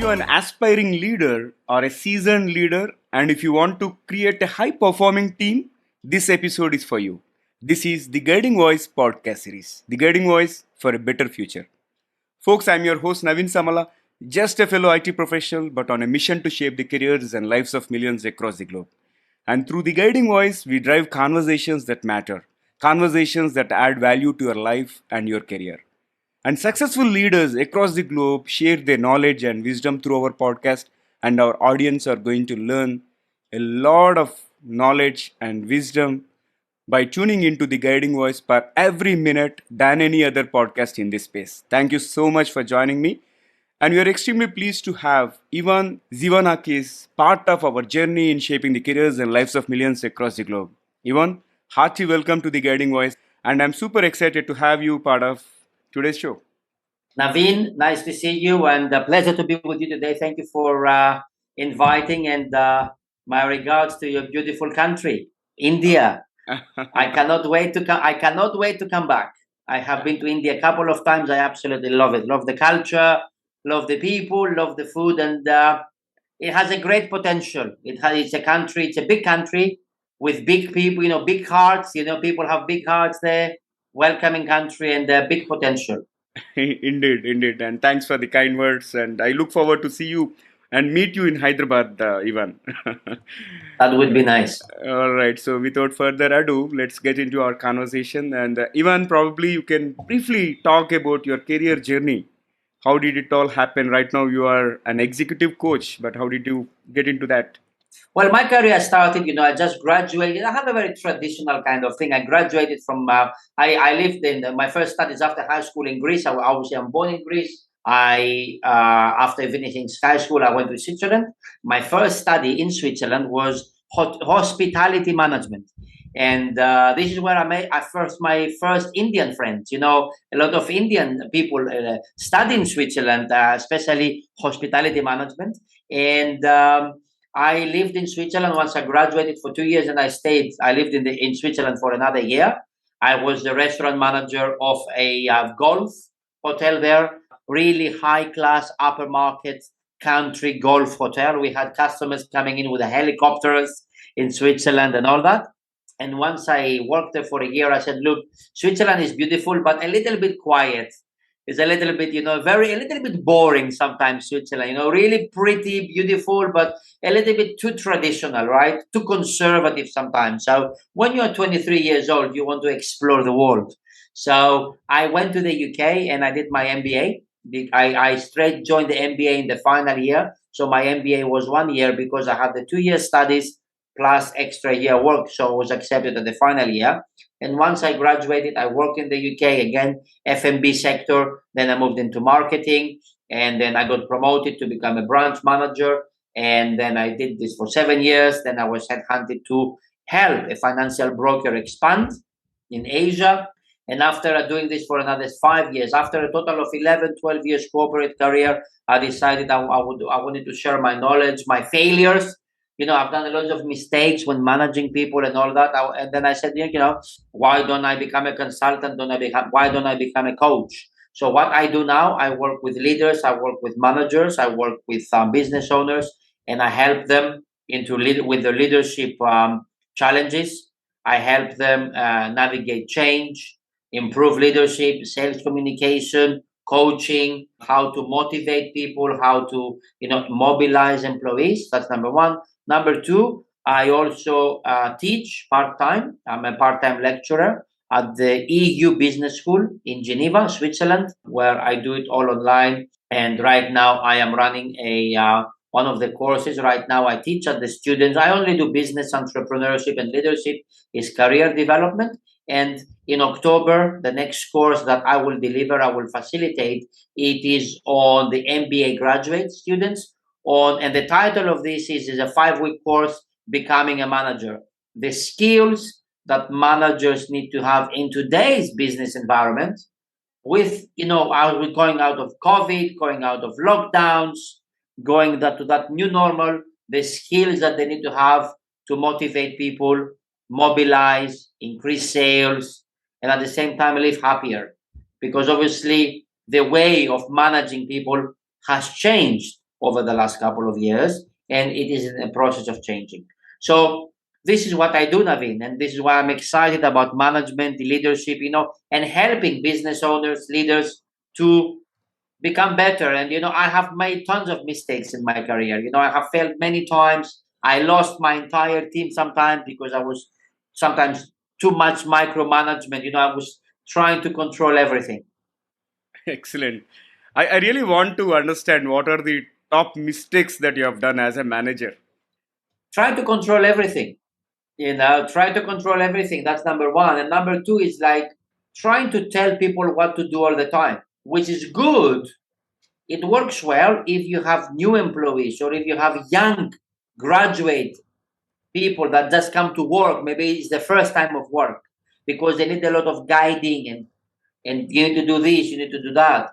you're an aspiring leader or a seasoned leader, and if you want to create a high performing team, this episode is for you. This is the Guiding Voice podcast series, the Guiding Voice for a better future. Folks, I'm your host Naveen Samala, just a fellow IT professional, but on a mission to shape the careers and lives of millions across the globe. And through the Guiding Voice, we drive conversations that matter, conversations that add value to your life and your career. And successful leaders across the globe share their knowledge and wisdom through our podcast, and our audience are going to learn a lot of knowledge and wisdom by tuning into the Guiding Voice per every minute than any other podcast in this space. Thank you so much for joining me. And we are extremely pleased to have Ivan Tzivanakis part of our journey in shaping the careers and lives of millions across the globe. Ivan, hearty welcome to the Guiding Voice, and I'm super excited to have you part of today's show. Naveen, nice to see you and a pleasure to be with you today. Thank you for inviting and my regards to your beautiful country, India. I cannot wait to come. I cannot wait to come back. I have been to India a couple of times. I absolutely love it. Love the culture, love the people, love the food, and it has a great potential. It's a country. It's a big country with big people. Big hearts. People have big hearts there. Welcoming country and big potential. Indeed. And thanks for the kind words. And I look forward to see you and meet you in Hyderabad, Ivan. That would be nice. All right. So without further ado, let's get into our conversation. And Ivan, probably you can briefly talk about your career journey. How did it all happen? Right now, you are an executive coach, but how did you get into that? Well, my career started, I just graduated. I have a very traditional kind of thing. I graduated from, I lived in my first studies after high school in Greece. I'm born in Greece. After finishing high school, I went to Switzerland. My first study in Switzerland was hospitality management. And this is where I made my first Indian friends. A lot of Indian people study in Switzerland, especially hospitality management. And I lived in Switzerland once I graduated for 2 years, and I lived in Switzerland for another year. I was the restaurant manager of a golf hotel there, really high class, upper market country golf hotel. We had customers coming in with the helicopters in Switzerland and all that. And once I worked there for a year, I said, look, Switzerland is beautiful, but a little bit quiet. It's a little bit, a little bit boring sometimes, Switzerland, really pretty, beautiful, but a little bit too traditional, right? Too conservative sometimes. So when you're 23 years old, you want to explore the world. So I went to the UK and I did my MBA. I straight joined the MBA in the final year. So my MBA was 1 year because I had the 2 year studies plus extra year work. So I was accepted at the final year. And once I graduated, I worked in the UK again, F&B sector. Then I moved into marketing, and then I got promoted to become a branch manager. And then I did this for 7 years. Then I was headhunted to help a financial broker expand in Asia. And after doing this for another 5 years, after a total of 11, 12 years corporate career, I decided I wanted to share my knowledge, my failures. I've done a lot of mistakes when managing people and all that. And then I said, why don't I become a consultant? Why don't I become a coach? So what I do now, I work with leaders, I work with managers, I work with business owners, and I help them with the leadership challenges. I help them navigate change, improve leadership, sales communication, coaching, how to motivate people, how to mobilize employees. That's number one. Number two, I also teach part-time. I'm a part-time lecturer at the EU Business School in Geneva, Switzerland, where I do it all online. And right now I am running one of the courses. Right now I teach at the students. I only do business entrepreneurship and leadership, is career development. And in October, the next course that I will deliver, I will facilitate, it is on the MBA graduate students. And the title of this is a 5-week course, Becoming a Manager. The skills that managers need to have in today's business environment with, going out of COVID, going out of lockdowns, going to that new normal, the skills that they need to have to motivate people, mobilize, increase sales, and at the same time live happier. Because obviously the way of managing people has changed over the last couple of years, and it is in a process of changing. So this is what I do, Naveen, and this is why I'm excited about management, leadership, and helping business owners, leaders to become better. And I have made tons of mistakes in my career. I have failed many times. I lost my entire team sometimes because I was sometimes too much micromanagement. I was trying to control everything. Excellent. I really want to understand what are the top mistakes that you have done as a manager. Try to control everything. Try to control everything. That's number one. And number two is like trying to tell people what to do all the time, which is good. It works well if you have new employees or if you have young graduate people that just come to work. Maybe it's the first time of work because they need a lot of guiding and you need to do this, you need to do that.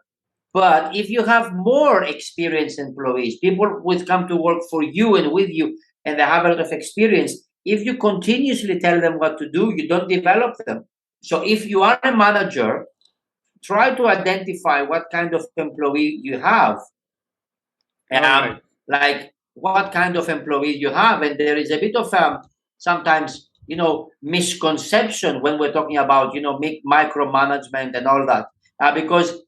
But if you have more experienced employees, people who come to work for you and with you, and they have a lot of experience, if you continuously tell them what to do, you don't develop them. So if you are a manager, try to identify what kind of employee you have. Right. Like what kind of employees you have. And there is a bit of sometimes, misconception when we're talking about, micromanagement and all that. Because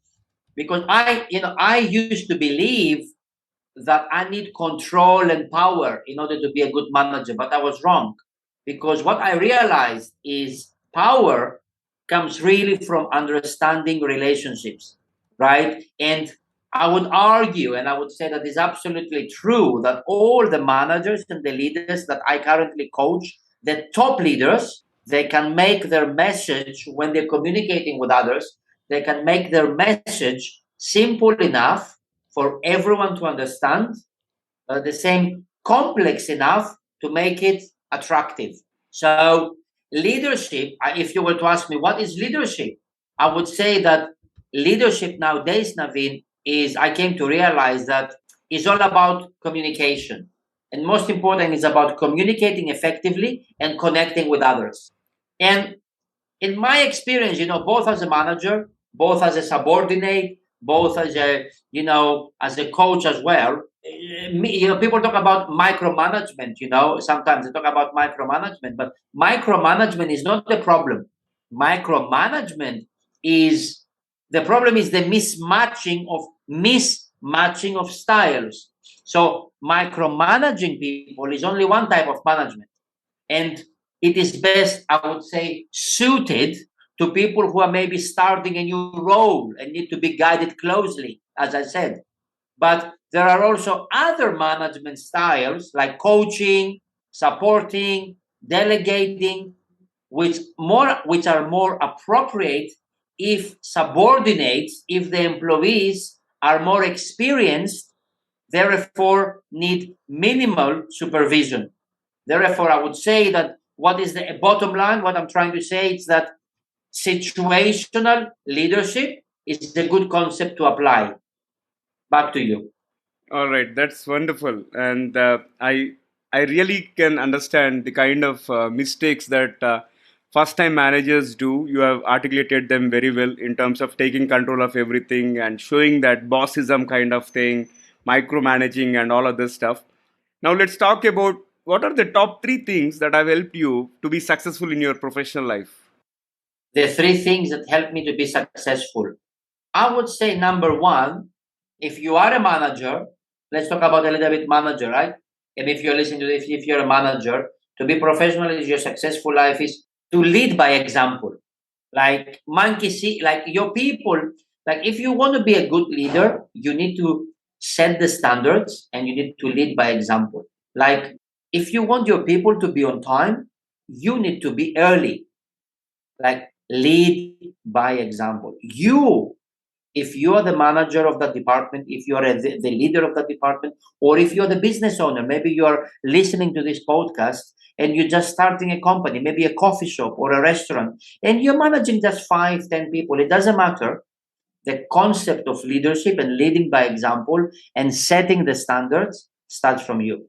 I used to believe that I need control and power in order to be a good manager, but I was wrong. Because what I realized is power comes really from understanding relationships, right? And I would argue, and I would say that is absolutely true, that all the managers and the leaders that I currently coach, the top leaders, they can make their message when they're communicating with others, they can make their message simple enough for everyone to understand, the same complex enough to make it attractive. So leadership, if you were to ask me what is leadership, I would say that leadership nowadays, Naveen, is I came to realize that it's all about communication. And most important is about communicating effectively and connecting with others. And in my experience, both as a manager, both as a subordinate, both as a coach as well. People talk about micromanagement. Sometimes they talk about micromanagement, but micromanagement is not the problem. Micromanagement is the problem is the mismatching of styles. So micromanaging people is only one type of management, and it is best, I would say, suited to people who are maybe starting a new role and need to be guided closely, as I said. But there are also other management styles like coaching, supporting, delegating, which are more appropriate if subordinates, if the employees are more experienced, therefore need minimal supervision. Therefore, I would say that what is the bottom line? What I'm trying to say is that situational leadership is a good concept to apply. Back to you. All right, that's wonderful, and I really can understand the kind of mistakes that first-time managers do. You have articulated them very well in terms of taking control of everything and showing that bossism kind of thing, micromanaging, and all of this stuff. Now let's talk about what are the top three things that have helped you to be successful in your professional life. The three things that help me to be successful. I would say number one, if you are a manager, let's talk about a little bit manager, right? And if you're listening to this, if you're a manager, to be professional is your successful life is to lead by example. Like monkey see, like your people, like if you want to be a good leader, you need to set the standards and you need to lead by example. Like if you want your people to be on time, you need to be early. Like lead by example. If you are the manager of that department, if you are the leader of that department, or if you're the business owner, maybe you are listening to this podcast and you're just starting a company, maybe a coffee shop or a restaurant, and you're managing just 5, 10 people, it doesn't matter. The concept of leadership and leading by example and setting the standards starts from you.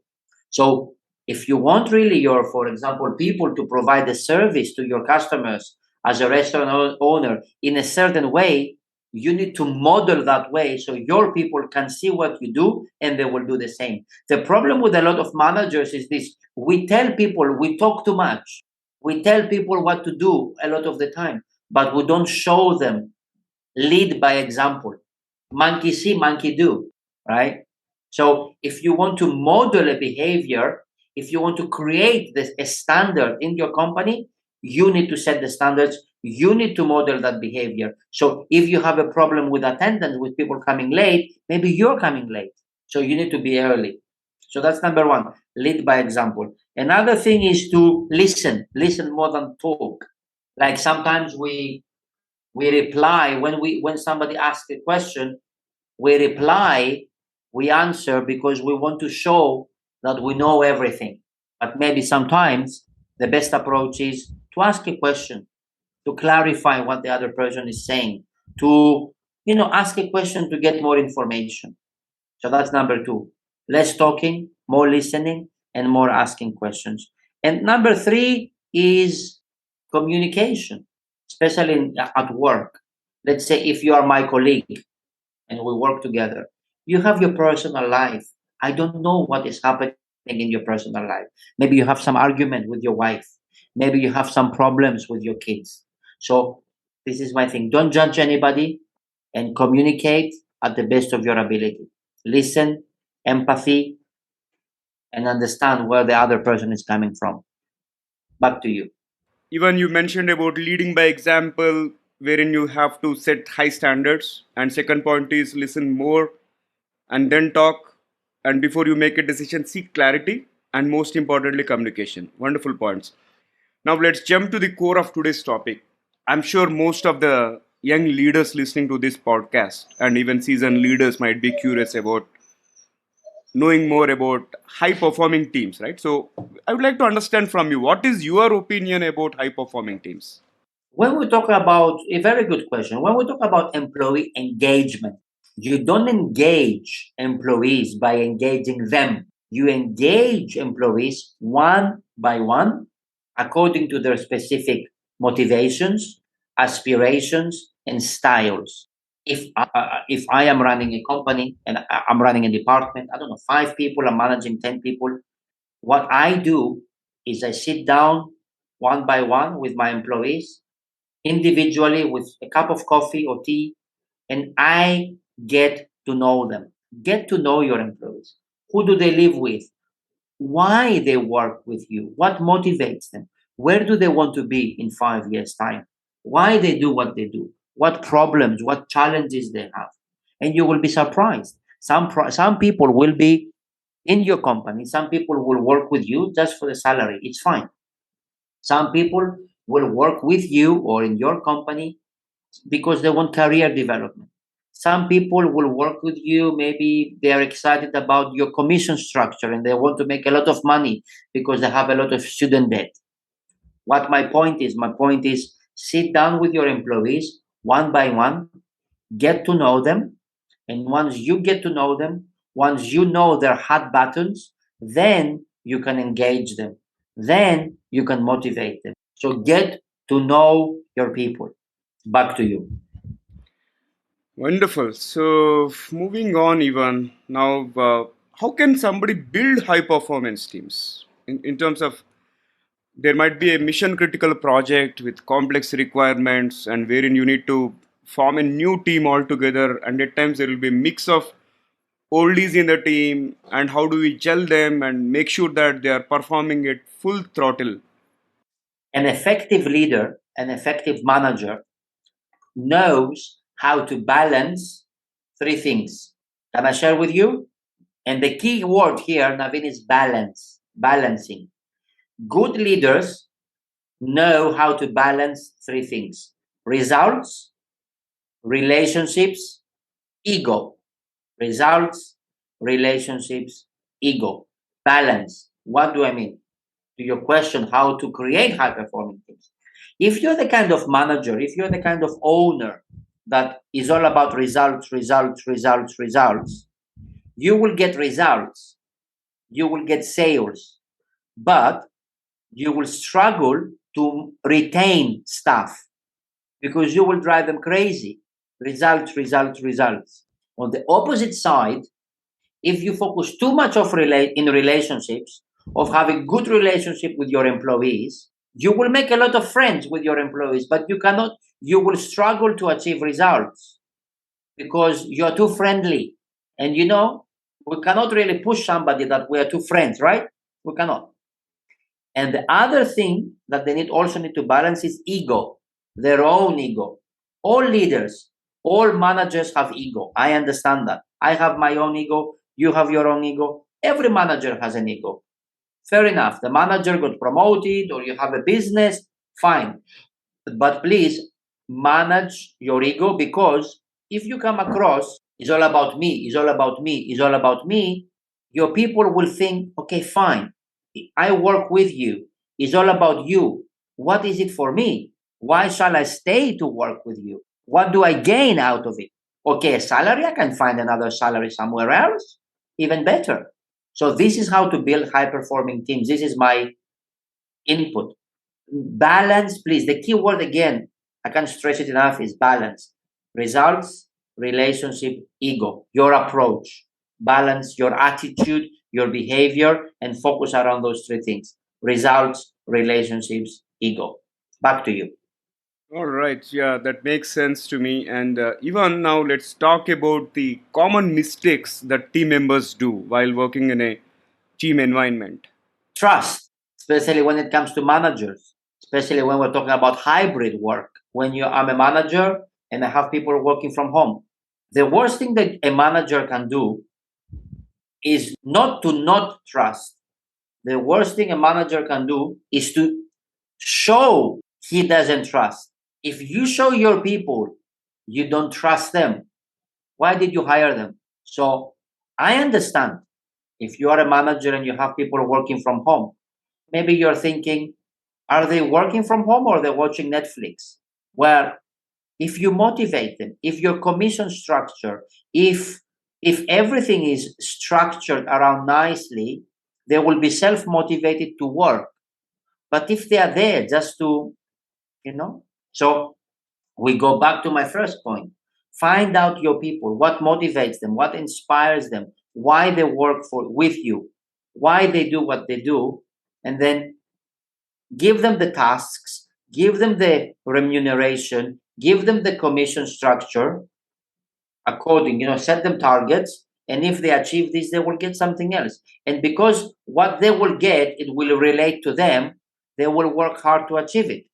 So if you want really your, for example, people to provide a service to your customers as a restaurant owner in a certain way, You need to model that way so your people can see what you do and they will do the same. The problem with a lot of managers is this: we tell people, we talk too much. We tell people what to do a lot of the time, but we don't show them. Lead by example. Monkey see, monkey do, right? So if you want to model a behavior, if you want to create a standard in your company, you need to set the standards. You need to model that behavior. So if you have a problem with attendance, with people coming late, maybe you're coming late. So you need to be early. So that's number one, lead by example. Another thing is to listen more than talk. Like sometimes we reply when somebody asks a question, we reply, we answer because we want to show that we know everything. But maybe sometimes the best approach is to ask a question, to clarify what the other person is saying, to ask a question to get more information. So that's number two. Less talking, more listening, and more asking questions. And number three is communication, especially at work. Let's say if you are my colleague and we work together, you have your personal life. I don't know what is happening in your personal life. Maybe you have some argument with your wife. Maybe you have some problems with your kids. So this is my thing. Don't judge anybody and communicate at the best of your ability. Listen, empathy, and understand where the other person is coming from. Back to you. Even you mentioned about leading by example, wherein you have to set high standards. And second point is listen more and then talk. And before you make a decision, seek clarity. And most importantly, communication. Wonderful points. Now let's jump to the core of today's topic. I'm sure most of the young leaders listening to this podcast and even seasoned leaders might be curious about knowing more about high performing teams, right? So I would like to understand from you, what is your opinion about high performing teams? When we talk about a very good question, when we talk about employee engagement, you don't engage employees by engaging them. You engage employees one by one according to their specific motivations, aspirations, and styles. If I am running a company and I'm running a department, I don't know, 5 people, I'm managing 10 people. What I do is I sit down one by one with my employees individually with a cup of coffee or tea, and I get to know them. Get to know your employees. Who do they live with? Why they work with you? What motivates them? Where do they want to be in 5 years' time? Why they do what they do? What problems, what challenges they have? And you will be surprised. Some people will be in your company. Some people will work with you just for the salary. It's fine. Some people will work with you or in your company because they want career development. Some people will work with you, maybe they are excited about your commission structure and they want to make a lot of money because they have a lot of student debt. What my point is, sit down with your employees one by one, get to know them, and once you get to know them, once you know their hot buttons, then you can engage them. Then you can motivate them. So get to know your people. Back to you. Wonderful. So moving on, even now, how can somebody build high performance teams in terms of there might be a mission critical project with complex requirements and wherein you need to form a new team altogether, and at times there will be a mix of oldies in the team, and how do we gel them and make sure that they are performing at full throttle? An effective leader, an effective manager knows how to balance three things. Can I share with you? And the key word here, Navin, is balance, balancing. Good leaders know how to balance three things: results, relationships, ego. Results, relationships, ego. Balance. What do I mean? To your question, how to create high performing teams. If you're the kind of manager, if you're the kind of owner that is all about results, results, results, results, you will get results, you will get sales, but you will struggle to retain staff because you will drive them crazy. Results, results, results. On the opposite side, if you focus too much in relationships, of having good relationship with your employees, you will make a lot of friends with your employees, but you will struggle to achieve results because you're too friendly. And we cannot really push somebody that we are too friends, right? We cannot. And the other thing that they also need to balance is ego, their own ego. All leaders, all managers have ego. I understand that. I have my own ego. You have your own ego. Every manager has an ego. Fair enough. The manager got promoted or you have a business, fine. But please manage your ego, because if you come across, it's all about me, it's all about me, it's all about me, your people will think, okay, fine, I work with you, it's all about you. What is it for me? Why shall I stay to work with you? What do I gain out of it? Okay, a salary, I can find another salary somewhere else, even better. So this is how to build high performing teams. This is my input. Balance, please. The key word again, I can't stress it enough, is balance. Results, relationship, ego. Your approach. Balance your attitude, your behavior, and focus around those three things. Results, relationships, ego. Back to you. All right, yeah, that makes sense to me. And even now, let's talk about the common mistakes that team members do while working in a team environment. Trust, especially when it comes to managers, especially when we're talking about hybrid work. I'm a manager and I have people working from home. The worst thing that a manager can do is not to not trust. The worst thing a manager can do is to show he doesn't trust. If you show your people you don't trust them, why did you hire them? So I understand if you are a manager and you have people working from home, maybe you're thinking, are they working from home or they're watching Netflix? Well, if you motivate them, if your commission structure, if everything is structured around nicely, they will be self-motivated to work. But if they are there just to, so we go back to my first point. Find out your people, what motivates them, what inspires them, why they work with you, why they do what they do, and then give them the tasks, give them the remuneration, give them the commission structure according, set them targets. And if they achieve this, they will get something else. And because what they will get, it will relate to them, they will work hard to achieve it,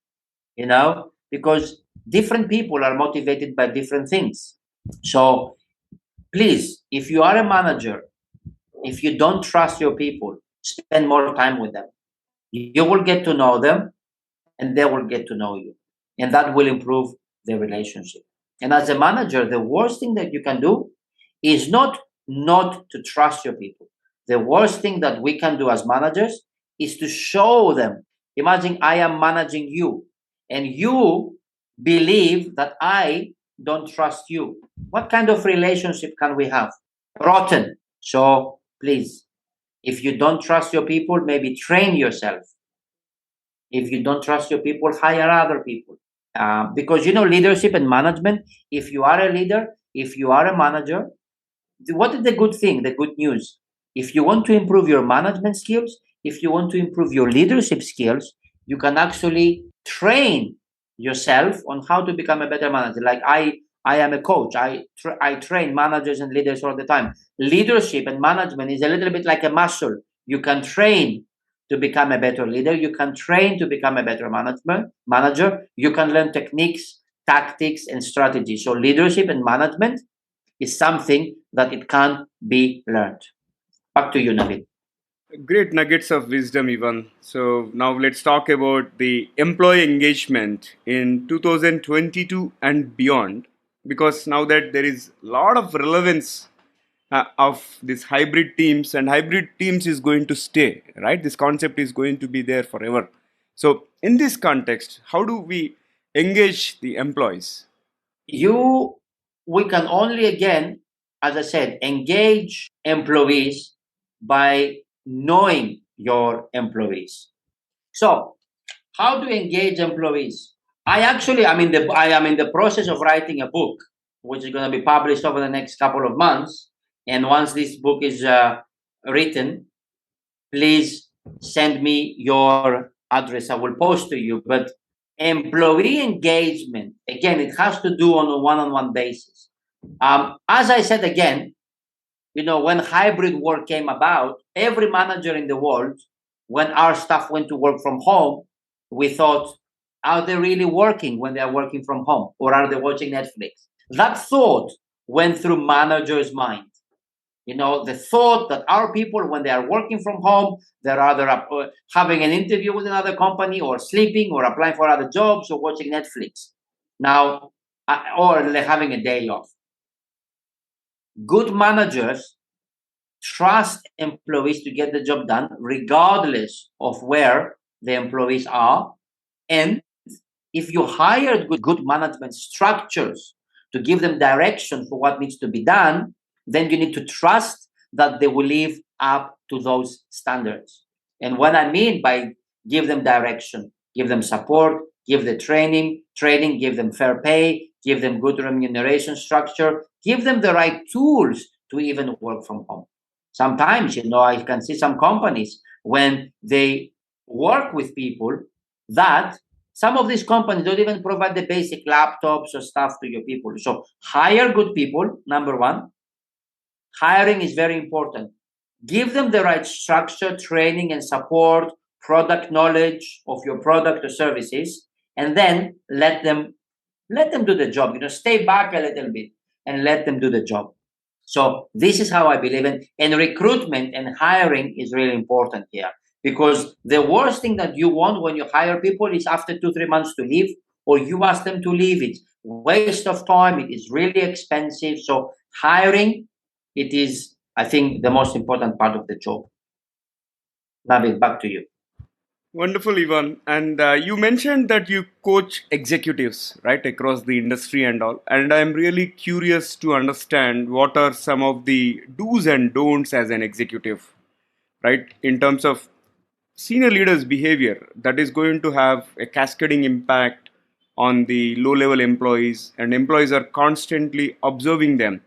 because different people are motivated by different things. So please, if you are a manager, if you don't trust your people, spend more time with them. You will get to know them and they will get to know you. And that will improve the relationship. And as a manager, the worst thing that you can do is not to trust your people. The worst thing that we can do as managers is to show them. Imagine I am managing you and you believe that I don't trust you. What kind of relationship can we have? Rotten. So please, if you don't trust your people, maybe train yourself. If you don't trust your people, hire other people. Because leadership and management, if you are a leader, if you are a manager, what is the good thing, the good news? If you want to improve your management skills, if you want to improve your leadership skills, you can actually train yourself on how to become a better manager. Like I am a coach. I train managers and leaders all the time. Leadership and management is a little bit like a muscle. You can train to become a better leader. You can train to become a better manager. You can learn techniques, tactics, and strategies. So leadership and management is something that it can be learned. Back to you, Navid. Great nuggets of wisdom, Ivan. So now let's talk about the employee engagement in 2022 and beyond, because now that there is a lot of relevance of these hybrid teams, and hybrid teams is going to stay, right? This concept is going to be there forever. So in this context, how do we engage the employees? We can only, again, as I said, engage employees by knowing your employees. So how to engage employees? I am in the process of writing a book which is going to be published over the next couple of months. And once this book is written, please send me your address. I will post to you. But employee engagement, again, it has to do on a one-on-one basis. As I said again, when hybrid work came about, every manager in the world, when our staff went to work from home, we thought, are they really working when they are working from home, or are they watching Netflix? That thought went through managers' mind. The thought that our people, when they are working from home, they're either having an interview with another company, or sleeping, or applying for other jobs, or watching Netflix. Now, or they're having a day off. Good managers trust employees to get the job done, regardless of where the employees are. And if you hired good management structures to give them direction for what needs to be done, then you need to trust that they will live up to those standards. And what I mean by give them direction, give them support, give the training, give them fair pay, give them good remuneration structure, give them the right tools to even work from home. Sometimes, I can see some companies when they work with people that some of these companies don't even provide the basic laptops or stuff to your people. So hire good people, number one. Hiring is very important. Give them the right structure, training, and support, product knowledge of your product or services, and then let them do the job. Stay back a little bit and let them do the job. So this is how I believe in. And recruitment and hiring is really important here, because the worst thing that you want when you hire people is after 2-3 months to leave, or you ask them to leave. It's waste of time. It is really expensive. So hiring, it is, I think, the most important part of the job. Navid, back to you. Wonderful, Ivan. And you mentioned that you coach executives, right, across the industry and all. And I'm really curious to understand what are some of the do's and don'ts as an executive, right, in terms of senior leaders' behavior that is going to have a cascading impact on the low level employees, and employees are constantly observing them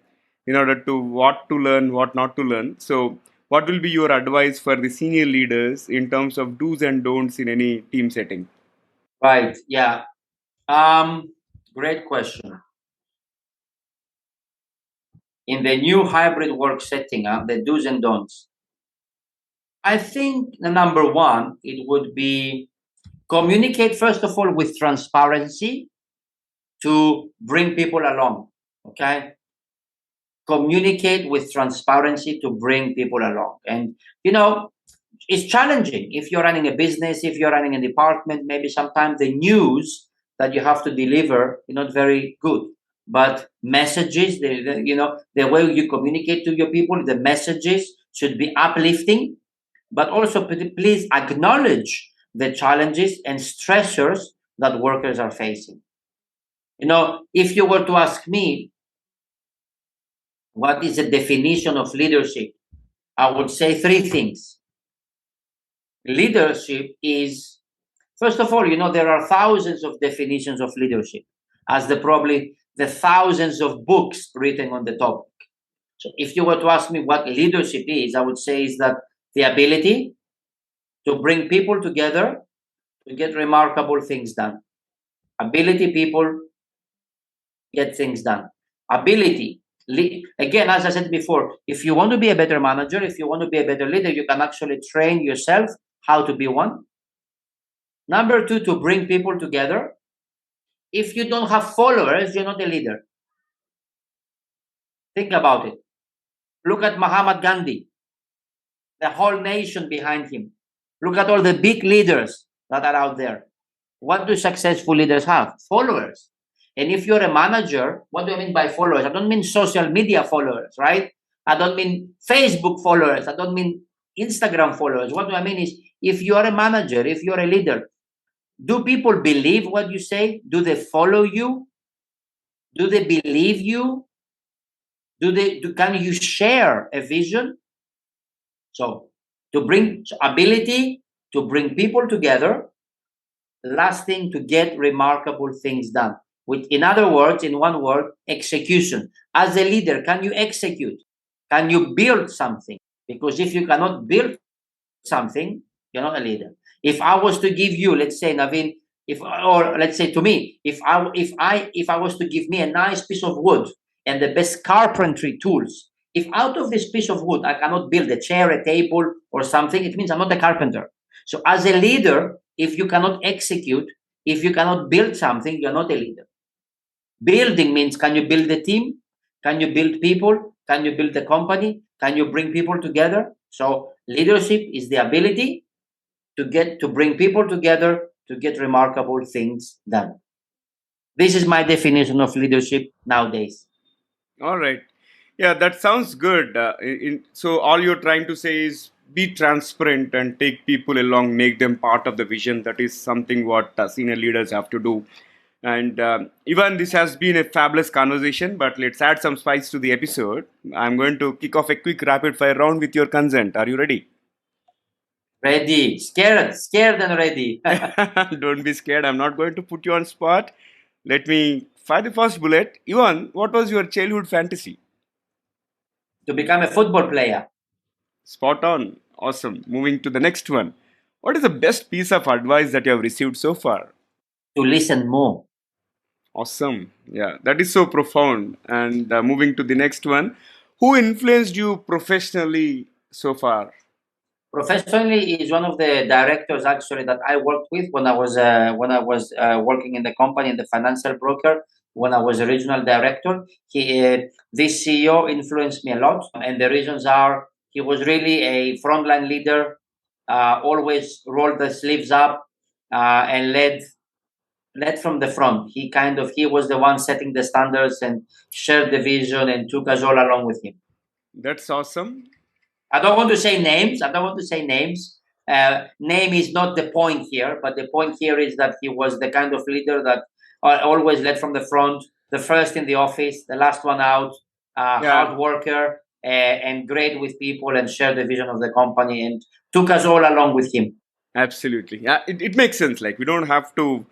in order to what to learn, what not to learn. So what will be your advice for the senior leaders in terms of do's and don'ts in any team setting? Right. Yeah. Great question. In the new hybrid work setting, the do's and don'ts. I think the number one, it would be communicate, first of all, with transparency to bring people along. Okay. Communicate with transparency to bring people along. And, it's challenging if you're running a business, if you're running a department. Maybe sometimes the news that you have to deliver is not very good. But messages, the way you communicate to your people, the messages should be uplifting, but also please acknowledge the challenges and stressors that workers are facing. If you were to ask me, what is the definition of leadership? I would say three things. Leadership is, first of all, there are thousands of definitions of leadership, as probably the thousands of books written on the topic. So if you were to ask me what leadership is, I would say is that the ability to bring people together to get remarkable things done. Ability, people get things done. Ability. Again, as I said before, if you want to be a better manager, if you want to be a better leader, you can actually train yourself how to be one. Number two, to bring people together. If you don't have followers, you're not a leader. Think about it. Look at Mahatma Gandhi, the whole nation behind him. Look at all the big leaders that are out there. What do successful leaders have? Followers. And if you're a manager, what do I mean by followers? I don't mean social media followers, right? I don't mean Facebook followers. I don't mean Instagram followers. What do I mean is, if you're a manager, if you're a leader, do people believe what you say? Do they follow you? Do they believe you? Can you share a vision? So ability to bring people together. Last thing, to get remarkable things done. In other words, in one word, execution. As a leader, can you execute? Can you build something? Because if you cannot build something, you're not a leader. If I was to give you, let's say, Naveen, or let's say to me, if I was to give me a nice piece of wood and the best carpentry tools, if out of this piece of wood I cannot build a chair, a table, or something, it means I'm not a carpenter. So as a leader, if you cannot execute, if you cannot build something, you're not a leader. Building means, can you build a team? Can you build people? Can you build a company? Can you bring people together? So leadership is the ability to bring people together to get remarkable things done. This is my definition of leadership nowadays. All right. Yeah, that sounds good. So all you're trying to say is be transparent and take people along, make them part of the vision. That is something what senior leaders have to do. And Ivan, this has been a fabulous conversation, but let's add some spice to the episode. I'm going to kick off a quick rapid fire round with your consent. Are you ready? Ready, scared and ready. Don't be scared. I'm not going to put you on spot. Let me fire the first bullet. Ivan, what was your childhood fantasy? To become a football player. Spot on. Awesome. Moving to the next one. What is the best piece of advice that you have received so far? To listen more. Awesome. Yeah, that is so profound. And moving to the next one. Who influenced you professionally so far? Professionally, is one of the directors actually that I worked with when I was working in the company in the financial broker. When I was a regional director, this CEO influenced me a lot, and the reasons are he was really a frontline leader, always rolled the sleeves up and led from the front. He was the one setting the standards and shared the vision and took us all along with him. That's awesome. I don't want to say names. I don't want to say names. Name is not the point here, but the point here is that he was the kind of leader that always led from the front, the first in the office, the last one out, Yeah, hard worker, and great with people and shared the vision of the company and took us all along with him. absolutely. Yeah, it makes sense. Like, we don't have to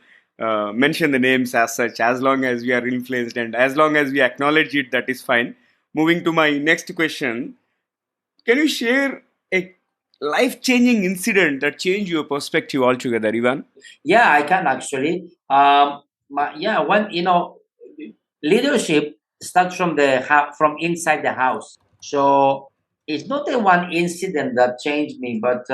mention the names as such, as long as we are influenced and as long as we acknowledge it, that is fine. Moving to my next question. Can you share a life changing incident that changed your perspective altogether, Ivan? Yeah, I can actually. When leadership starts from inside the house. So it's not a one incident that changed me, but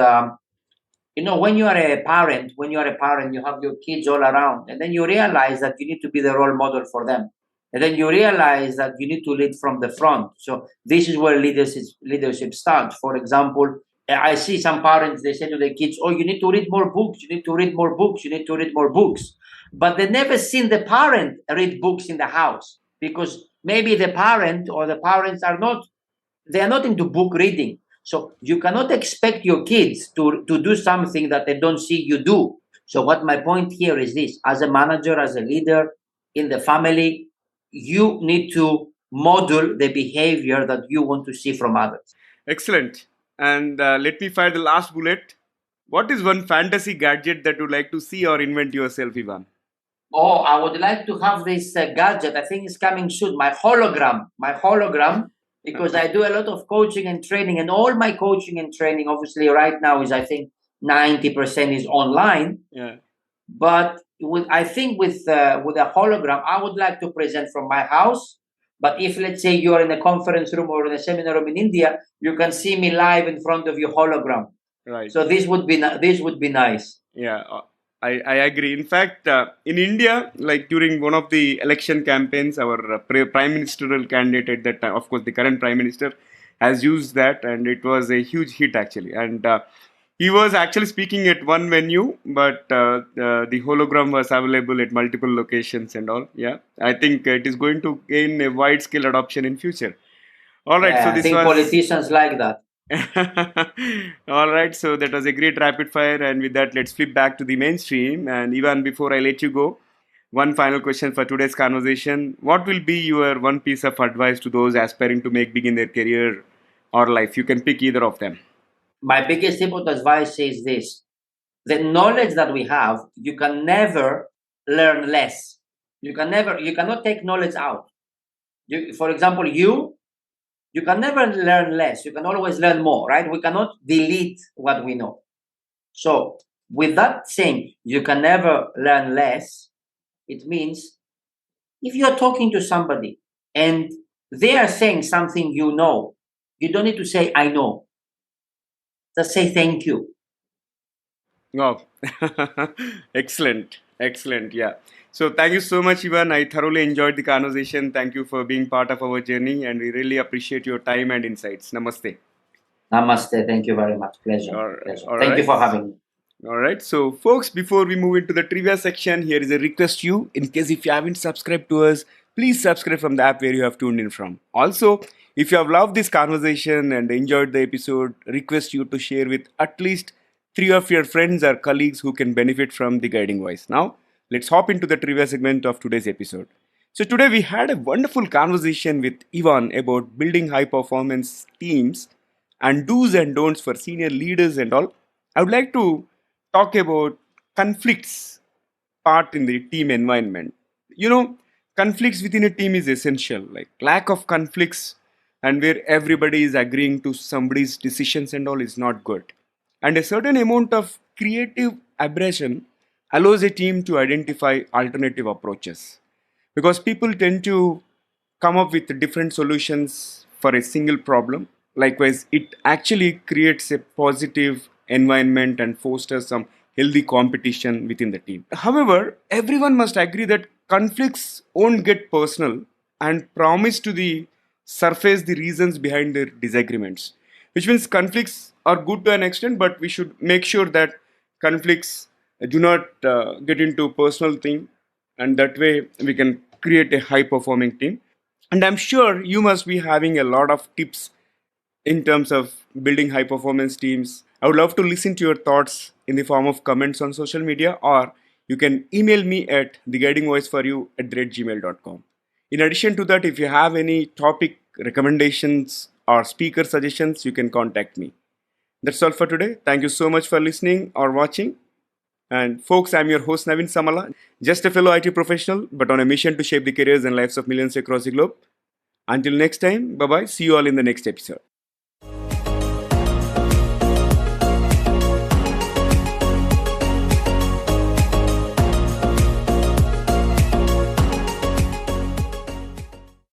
when you are a parent, you have your kids all around, and then you realize that you need to be the role model for them, and then you realize that you need to lead from the front. So this is where leadership starts. For example, I see some parents, they say to their kids, "Oh, you need to read more books. You need to read more books. You need to read more books." But they never seen the parent read books in the house because maybe the parent or the parents they are not into book reading. So you cannot expect your kids to do something that they don't see you do. So what my point here is this: as a manager, as a leader in the family, you need to model the behavior that you want to see from others. Excellent. And let me fire the last bullet. What is one fantasy gadget that you would like to see or invent yourself, Ivan? Oh, I would like to have this gadget. I think it's coming soon. My hologram, because I do a lot of coaching and training, and all my coaching and training, obviously, right now is I think 90% is online. Yeah, But with a hologram, I would like to present from my house. But if let's say you are in a conference room or in a seminar room in India, you can see me live in front of your hologram. right. So this would be nice. Yeah, I agree. In fact, in India, like during one of the election campaigns, our prime ministerial candidate at that time, of course, the current prime minister, has used that, and it was a huge hit actually. And he was actually speaking at one venue, but the hologram was available at multiple locations and all. Yeah, I think it is going to gain a wide scale adoption in future. All right, so Yeah, I this think was politicians like that. all right, so that was a great rapid fire, and with that, let's flip back to the mainstream. And even before I let you go, one final question for today's conversation: what will be your one piece of advice to those aspiring to make big in their career or life? You can pick either of them. My biggest tip of advice is this: the knowledge that we have, you can never learn less. You cannot take knowledge out. For example, you can never learn less. You can always learn more, right? We cannot delete what we know. So with that saying, you can never learn less. It means if you're talking to somebody and they are saying something you know, you don't need to say, I know. Just say thank you. Oh, excellent. Excellent. Yeah. So thank you so much, Ivan. I thoroughly enjoyed the conversation. Thank you for being part of our journey, and we really appreciate your time and insights. Namaste. Namaste. Thank you very much. Pleasure. All, Pleasure. all Thank you right. for having me. All right. So, folks, before we move into the trivia section, here is a request to you. In case if you haven't subscribed to us, please subscribe from the app where you have tuned in from. Also, if you have loved this conversation and enjoyed the episode, request you to share with at least 3 of your friends or colleagues who can benefit from the guiding voice. Now, let's hop into the trivia segment of today's episode. So, today we had a wonderful conversation with Ivan about building high performance teams and do's and don'ts for senior leaders and all. I would like to talk about conflicts part in the team environment. You know, conflicts within a team is essential. Like lack of conflicts and where everybody is agreeing to somebody's decisions and all is not good. And a certain amount of creative aberration allows a team to identify alternative approaches because people tend to come up with different solutions for a single problem. Likewise, it actually creates a positive environment and fosters some healthy competition within the team. However, everyone must agree that conflicts won't get personal and promise to the surface the reasons behind their disagreements, which means conflicts are good to an extent, but we should make sure that conflicts do not get into personal thing, and that way we can create a high performing team. And I'm sure you must be having a lot of tips in terms of building high performance teams. I would love to listen to your thoughts in the form of comments on social media, or you can email me at theguidingvoiceforyou@gmail.com. In addition to that, if you have any topic recommendations or speaker suggestions, you can contact me. That's all for today. Thank you so much for listening or watching. And folks, I'm your host Navin Samala, just a fellow IT professional, but on a mission to shape the careers and lives of millions across the globe. Until next time, bye bye. See you all in the next episode.